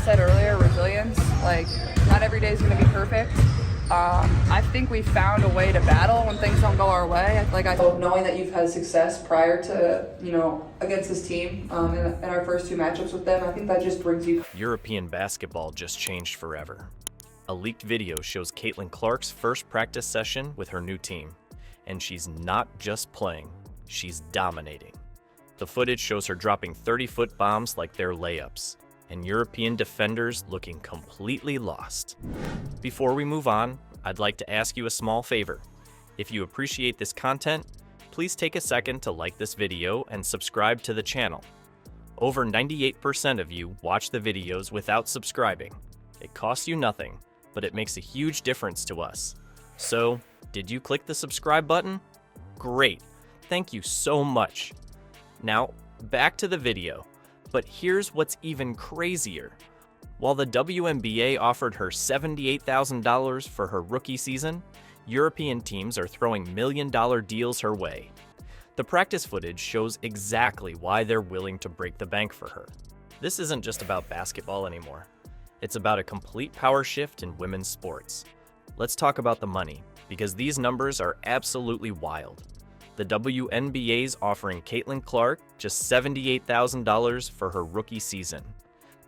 said earlier, resilience. Like, not every day is going to be perfect. I think we found a way to battle when things don't go our way. Knowing that you've had success prior to, against this team in our first two matchups with them, I think that just brings you. European basketball just changed forever. A leaked video shows Caitlin Clark's first practice session with her new team. And she's not just playing, she's dominating. The footage shows her dropping 30-foot bombs like they're layups, and European defenders looking completely lost. Before we move on, I'd like to ask you a small favor. If you appreciate this content, please take a second to like this video and subscribe to the channel. Over 98% of you watch the videos without subscribing. It costs you nothing, but it makes a huge difference to us. So, did you click the subscribe button? Great, thank you so much. Now, back to the video. But here's what's even crazier. While the WNBA offered her $78,000 for her rookie season, European teams are throwing million-dollar deals her way. The practice footage shows exactly why they're willing to break the bank for her. This isn't just about basketball anymore. It's about a complete power shift in women's sports. Let's talk about the money, because these numbers are absolutely wild. The WNBA's offering Caitlin Clark just $78,000 for her rookie season.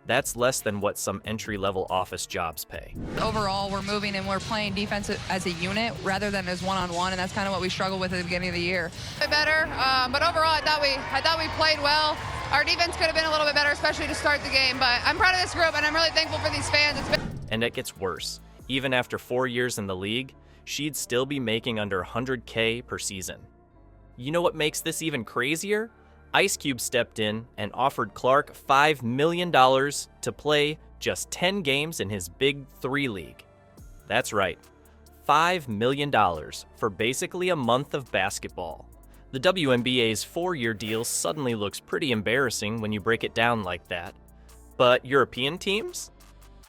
That's less than what some entry-level office jobs pay. Overall, we're moving and we're playing defense as a unit rather than as one-on-one, and that's kind of what we struggled with at the beginning of the year. Better, but overall, I thought we played well. Our defense could have been a little bit better, especially to start the game. But I'm proud of this group, and I'm really thankful for these fans. And it gets worse. Even after 4 years in the league, she'd still be making under $100K per season. You know what makes this even crazier? Ice Cube stepped in and offered Clark $5 million to play just 10 games in his Big 3 league. That's right, $5 million for basically a month of basketball. The WNBA's 4-year deal suddenly looks pretty embarrassing when you break it down like that. But European teams?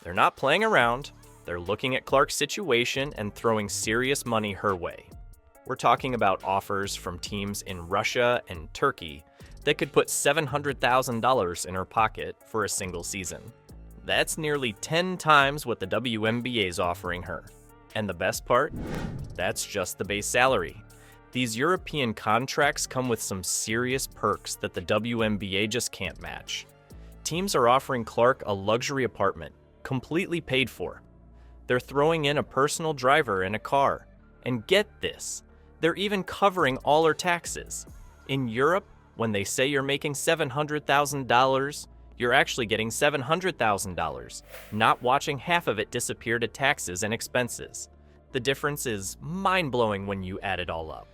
They're not playing around. They're looking at Clark's situation and throwing serious money her way. We're talking about offers from teams in Russia and Turkey that could put $700,000 in her pocket for a single season. That's nearly 10 times what the WNBA is offering her. And the best part? That's just the base salary. These European contracts come with some serious perks that the WNBA just can't match. Teams are offering Clark a luxury apartment, completely paid for. They're throwing in a personal driver and a car. And get this, they're even covering all her taxes. In Europe, when they say you're making $700,000, you're actually getting $700,000, not watching half of it disappear to taxes and expenses. The difference is mind-blowing when you add it all up.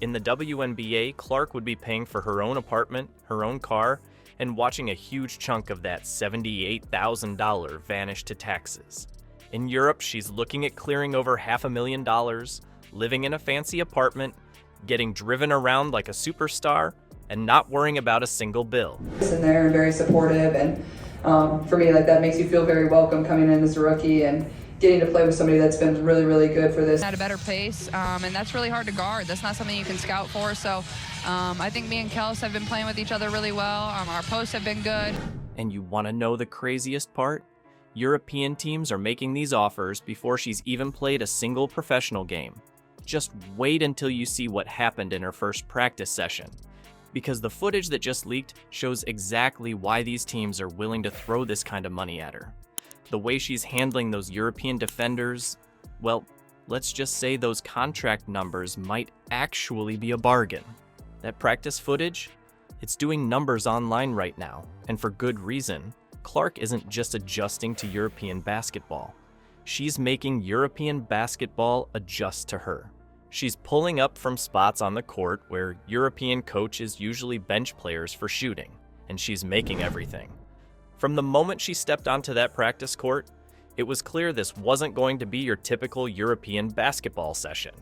In the WNBA, Clark would be paying for her own apartment, her own car, and watching a huge chunk of that $78,000 vanish to taxes. In Europe, she's looking at clearing over $500,000, living in a fancy apartment, getting driven around like a superstar, and not worrying about a single bill. And they're very supportive, and for me, that makes you feel very welcome coming in as a rookie and getting to play with somebody that's been really, really good for this. At a better pace, and that's really hard to guard. That's not something you can scout for. So I think me and Kels have been playing with each other really well. Our posts have been good. And you want to know the craziest part? European teams are making these offers before she's even played a single professional game. Just wait until you see what happened in her first practice session. Because the footage that just leaked shows exactly why these teams are willing to throw this kind of money at her. The way she's handling those European defenders, well, let's just say those contract numbers might actually be a bargain. That practice footage? It's doing numbers online right now, and for good reason. Clark isn't just adjusting to European basketball. She's making European basketball adjust to her. She's pulling up from spots on the court where European coaches usually bench players for shooting, and she's making everything. From the moment she stepped onto that practice court, it was clear this wasn't going to be your typical European basketball session.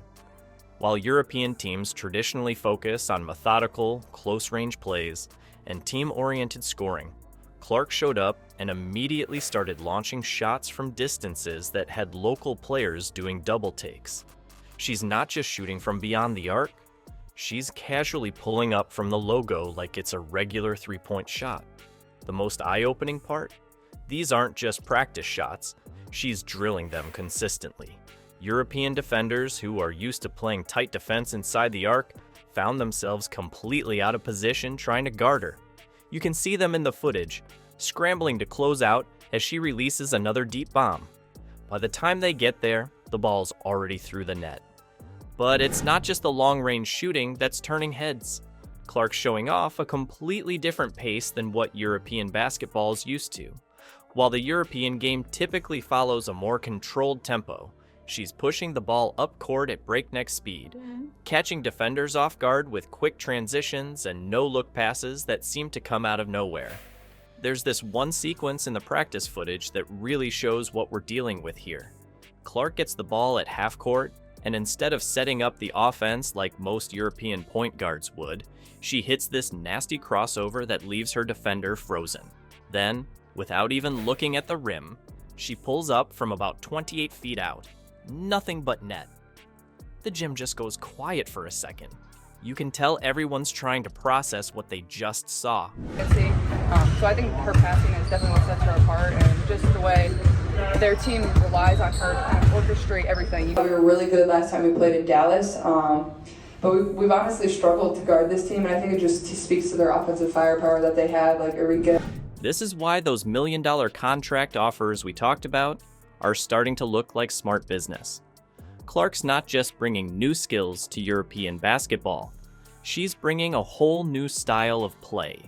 While European teams traditionally focus on methodical, close-range plays and team-oriented scoring, Clark showed up and immediately started launching shots from distances that had local players doing double takes. She's not just shooting from beyond the arc, she's casually pulling up from the logo like it's a regular three-point shot. The most eye-opening part? These aren't just practice shots, she's drilling them consistently. European defenders who are used to playing tight defense inside the arc found themselves completely out of position trying to guard her. You can see them in the footage, scrambling to close out as she releases another deep bomb. By the time they get there, the ball's already through the net. But it's not just the long-range shooting that's turning heads. Clark's showing off a completely different pace than what European basketball is used to. While the European game typically follows a more controlled tempo, she's pushing the ball up court at breakneck speed, catching defenders off guard with quick transitions and no-look passes that seem to come out of nowhere. There's this one sequence in the practice footage that really shows what we're dealing with here. Clark gets the ball at half court, and instead of setting up the offense like most European point guards would, she hits this nasty crossover that leaves her defender frozen. Then, without even looking at the rim, she pulls up from about 28 feet out. Nothing but net. The gym just goes quiet for a second. You can tell everyone's trying to process what they just saw. So I think her passing is definitely what sets her apart, and just the way their team relies on her to kind of orchestrate everything. We were really good last time we played in Dallas, but we've honestly struggled to guard this team, and I think it just speaks to their offensive firepower that they have, like Eureka. This is why those million-dollar contract offers we talked about are starting to look like smart business. Clark's not just bringing new skills to European basketball. She's bringing a whole new style of play.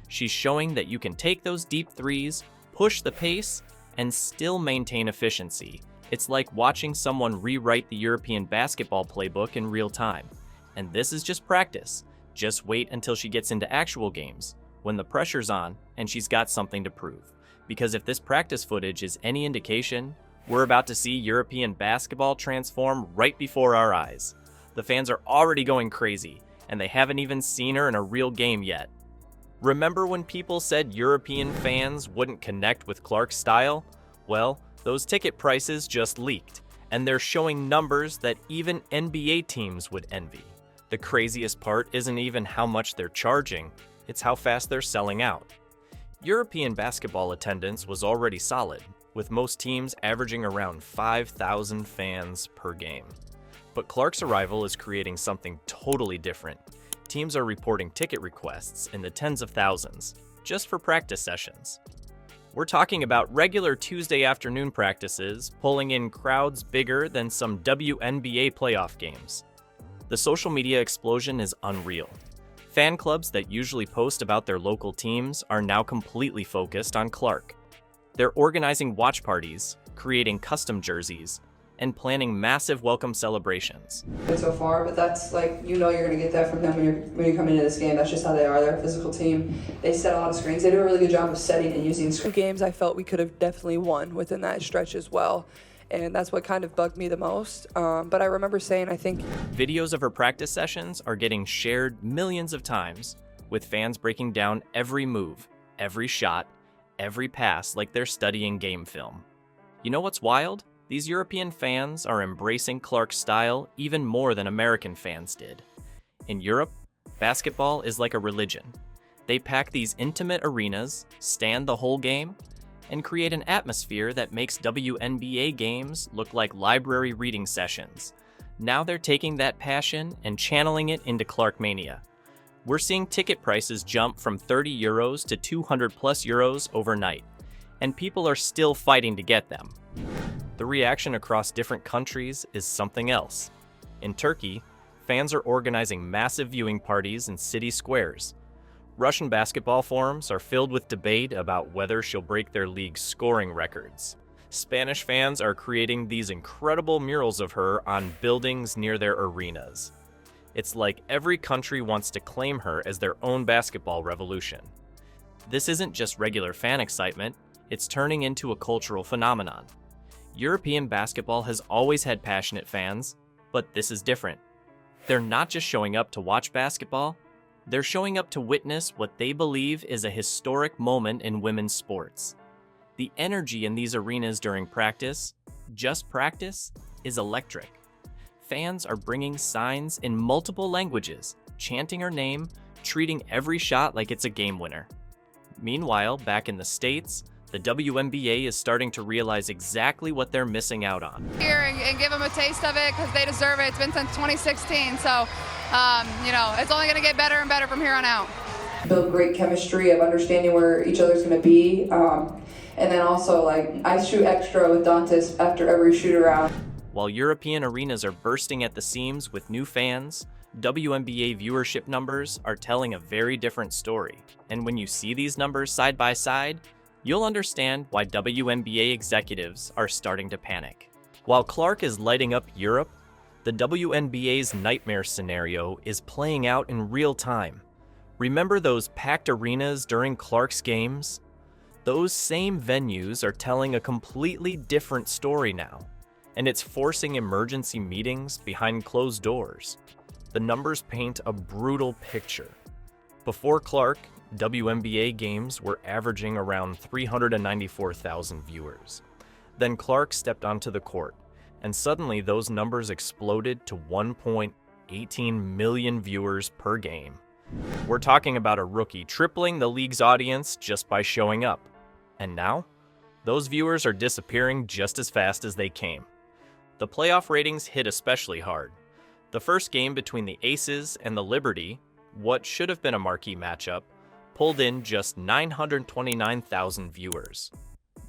She's showing that you can take those deep threes, push the pace, and still maintain efficiency. It's like watching someone rewrite the European basketball playbook in real time. And this is just practice. Just wait until she gets into actual games, when the pressure's on and she's got something to prove. Because if this practice footage is any indication, we're about to see European basketball transform right before our eyes. The fans are already going crazy, and they haven't even seen her in a real game yet. Remember when people said European fans wouldn't connect with Clark's style? Well, those ticket prices just leaked, and they're showing numbers that even NBA teams would envy. The craziest part isn't even how much they're charging, it's how fast they're selling out. European basketball attendance was already solid, with most teams averaging around 5,000 fans per game. But Clark's arrival is creating something totally different. Teams are reporting ticket requests in the tens of thousands, just for practice sessions. We're talking about regular Tuesday afternoon practices, pulling in crowds bigger than some WNBA playoff games. The social media explosion is unreal. Fan clubs that usually post about their local teams are now completely focused on Clark. They're organizing watch parties, creating custom jerseys, and planning massive welcome celebrations. So far, but that's like, you're going to get that from them when you're coming into this game. That's just how they are. They're a physical team. They set a lot of screens. They do a really good job of setting and using screens. Games I felt we could have definitely won within that stretch as well. And that's what kind of bugged me the most. But I remember saying, I think videos of her practice sessions are getting shared millions of times, with fans breaking down every move, every shot, every pass like they're studying game film. You know what's wild? These European fans are embracing Clark's style even more than American fans did. In Europe, basketball is like a religion. They pack these intimate arenas, stand the whole game, and create an atmosphere that makes WNBA games look like library reading sessions. Now they're taking that passion and channeling it into Clarkmania. We're seeing ticket prices jump from 30 euros to 200 plus euros overnight, and people are still fighting to get them. The reaction across different countries is something else. In Turkey, fans are organizing massive viewing parties in city squares. Russian basketball forums are filled with debate about whether she'll break their league's scoring records. Spanish fans are creating these incredible murals of her on buildings near their arenas. It's like every country wants to claim her as their own basketball revolution. This isn't just regular fan excitement, it's turning into a cultural phenomenon. European basketball has always had passionate fans, but this is different. They're not just showing up to watch basketball, they're showing up to witness what they believe is a historic moment in women's sports. The energy in these arenas during practice, just practice, is electric. Fans are bringing signs in multiple languages, chanting her name, treating every shot like it's a game winner. Meanwhile, back in the States, The WNBA is starting to realize exactly what they're missing out on. Here and give them a taste of it because they deserve it. It's been since 2016, so it's only going to get better and better from here on out. Build great chemistry of understanding where each other's going to be, and then also I shoot extra with Dantas after every shoot around. While European arenas are bursting at the seams with new fans, WNBA viewership numbers are telling a very different story. And when you see these numbers side by side, you'll understand why WNBA executives are starting to panic. While Clark is lighting up Europe, the WNBA's nightmare scenario is playing out in real time. Remember those packed arenas during Clark's games? Those same venues are telling a completely different story now, and it's forcing emergency meetings behind closed doors. The numbers paint a brutal picture. Before Clark, WNBA games were averaging around 394,000 viewers. Then Clark stepped onto the court, and suddenly those numbers exploded to 1.18 million viewers per game. We're talking about a rookie tripling the league's audience just by showing up. And now, those viewers are disappearing just as fast as they came. The playoff ratings hit especially hard. The first game between the Aces and the Liberty, what should have been a marquee matchup, pulled in just 929,000 viewers.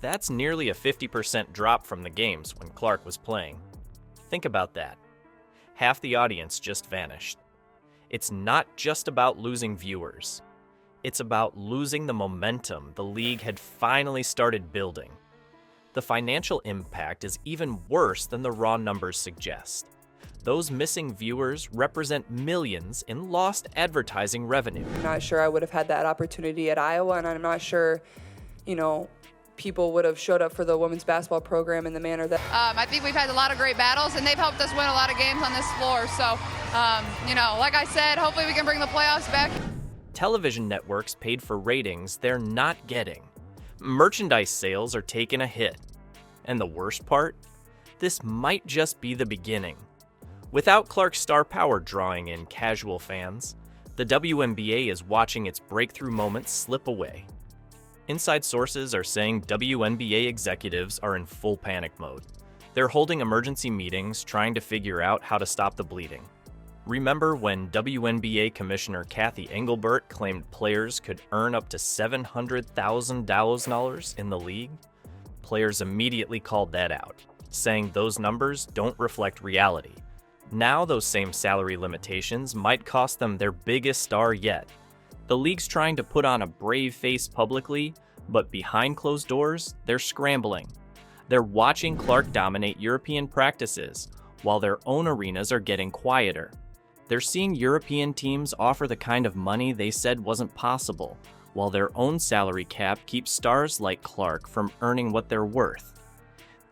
That's nearly a 50% drop from the games when Clark was playing. Think about that. Half the audience just vanished. It's not just about losing viewers. It's about losing the momentum the league had finally started building. The financial impact is even worse than the raw numbers suggest. Those missing viewers represent millions in lost advertising revenue. I'm not sure I would have had that opportunity at Iowa, and I'm not sure, people would have showed up for the women's basketball program in the manner that. I think we've had a lot of great battles, and they've helped us win a lot of games on this floor. So, like I said, hopefully we can bring the playoffs back. Television networks paid for ratings they're not getting. Merchandise sales are taking a hit. And the worst part? This might just be the beginning. Without Clark's star power drawing in casual fans, the WNBA is watching its breakthrough moments slip away. Inside sources are saying WNBA executives are in full panic mode. They're holding emergency meetings trying to figure out how to stop the bleeding. Remember when WNBA Commissioner Kathy Engelbert claimed players could earn up to $700,000 in the league? Players immediately called that out, saying those numbers don't reflect reality. Now those same salary limitations might cost them their biggest star yet. The league's trying to put on a brave face publicly, but behind closed doors, they're scrambling. They're watching Clark dominate European practices, while their own arenas are getting quieter. They're seeing European teams offer the kind of money they said wasn't possible, while their own salary cap keeps stars like Clark from earning what they're worth.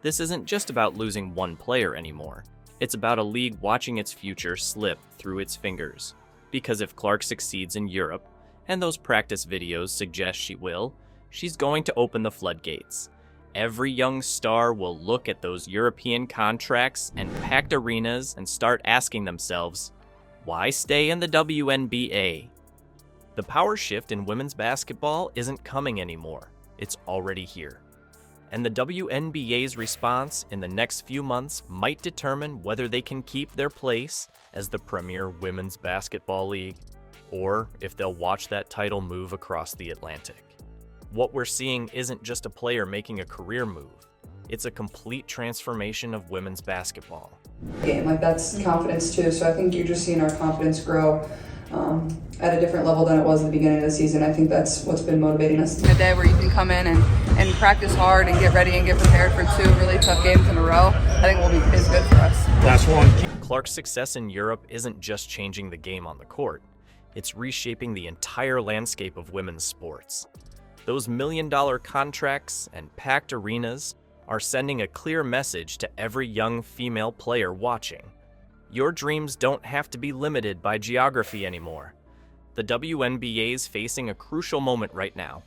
This isn't just about losing one player anymore. It's about a league watching its future slip through its fingers. Because if Clark succeeds in Europe, and those practice videos suggest she will, she's going to open the floodgates. Every young star will look at those European contracts and packed arenas and start asking themselves, why stay in the WNBA? The power shift in women's basketball isn't coming anymore. It's already here. And the WNBA's response in the next few months might determine whether they can keep their place as the premier women's basketball league, or if they'll watch that title move across the Atlantic. What we're seeing isn't just a player making a career move. It's a complete transformation of women's basketball. That's confidence too, so I think you're just seeing our confidence grow at a different level than it was at the beginning of the season. I think that's what's been motivating us. A day where you can come in and practice hard and get ready and get prepared for 2 really tough games in a row, I think is good for us. Last one. Clark's success in Europe isn't just changing the game on the court. It's reshaping the entire landscape of women's sports. Those million-dollar contracts and packed arenas are sending a clear message to every young female player watching. Your dreams don't have to be limited by geography anymore. The WNBA's facing a crucial moment right now.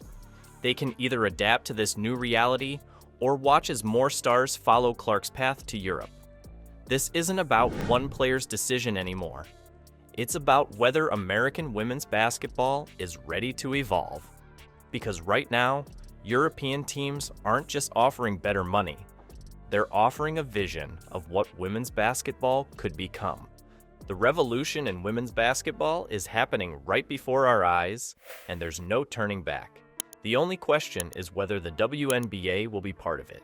They can either adapt to this new reality or watch as more stars follow Clark's path to Europe. This isn't about one player's decision anymore. It's about whether American women's basketball is ready to evolve. Because right now, European teams aren't just offering better money, they're offering a vision of what women's basketball could become. The revolution in women's basketball is happening right before our eyes, and there's no turning back. The only question is whether the WNBA will be part of it.